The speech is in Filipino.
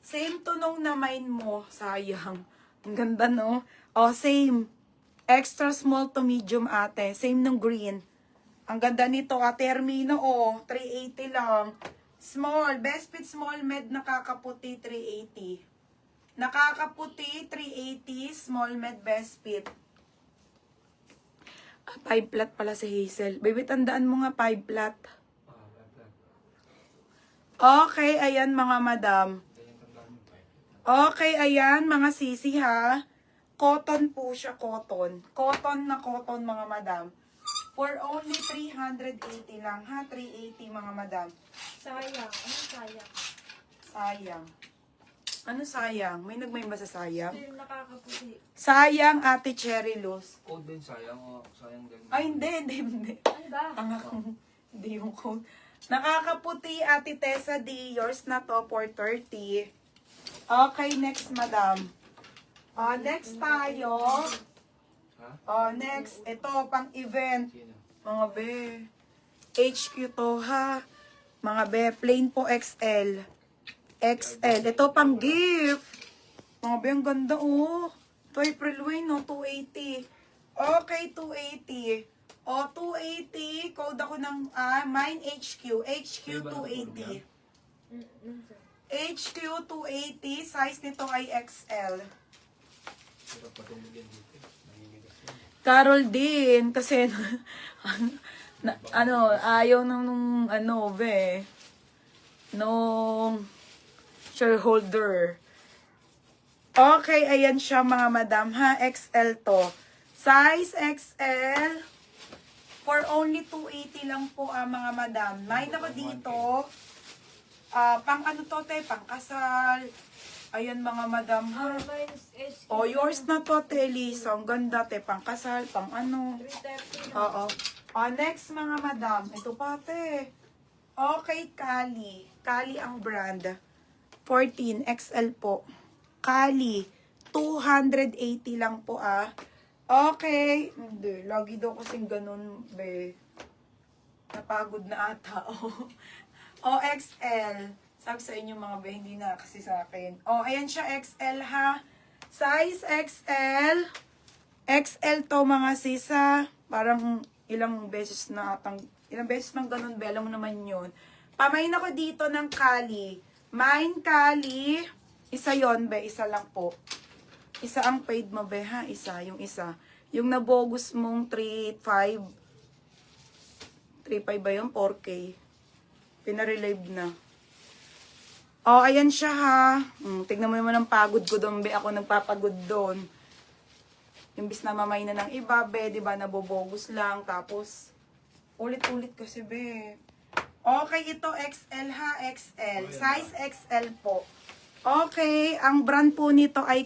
Same to nung na mine mo. Sayang. Ang ganda, no? Oh, same. Extra small to medium, ate. Same nung green. Ang ganda nito, ate Hermino, oh. 380 lang. Small. Best fit small med nakakaputi, 380. Nakakaputi, 380. Small med best fit. 5 flat pala si Hazel. Baby, tandaan mo nga 5 flat. Okay, ayan mga madam. Okay, ayan mga sisi ha. Cotton po siya, cotton. Cotton na cotton mga madam. For only 380 lang ha. 380 mga madam. Sayang. Ano sayang? Sayang. Ano sayang? May nagmay ba sa sayang? Ito yung nakakaputi. Sayang, ate Cherry Luz. Code din sayang o sayang din. Ay, hindi. Ano ba? Tanga kong, hindi yung code. Nakakaputi, ate Tessa D. Yours na to for 30. Okay, next, madam. Next tayo. Ha? Next. Ito, pang event. Sino? Mga be. HQ to, ha? Mga be, plain po XL. XL. Ito, pang gift. Mga be, ang ganda, oh. Ito, April Wayne, no? 280. Okay, 280. 280. Code ako ng, mine HQ. HQ 280. HQ 280. Size nito ay XL. Pero patulog yan dito. Nangingigas yan. Carol din. Kasi, ayaw nung nung shareholder. Okay, ayan siya mga madam ha. XL to. Size XL. For only 280 lang po mga madam. May ako dito. Pang ano to te? Pang kasal. Ayan mga madam ha. Yours na to te, Lisa. Ang ganda te. Pang kasal, pang ano. 330. Oo. Next mga madam. Ito pa te. Okay, Kali. Kali ang brand. 14 XL po. Kali. 280 lang po Okay. Hindi. Lagi daw kasing ganun, be. Napagod na ata. XL. Sabi sa inyo mga be, hindi na kasi sa akin. Ayan siya, XL ha. Size XL. XL to mga sisa. Parang ilang beses nang ganun, be. Alam mo naman yun. Pamain ako dito ng Kali. Mine Kali. Isa yon be. Isa lang po. Isa ang paid mo, be, ha? Yung isa. Yung nabogus mong 3.5. 3.5 ba yun? 4K. Pinarelive na. Ayan siya, ha. Tignan mo naman ang pagod ko doon, be. Ako nagpapagod doon. Imbis na mamay na ng iba, be. Diba, nabobogus lang. Tapos, ulit-ulit kasi, be. Okay, ito XL, ha? XL. Size XL po. Okay, ang brand po nito ay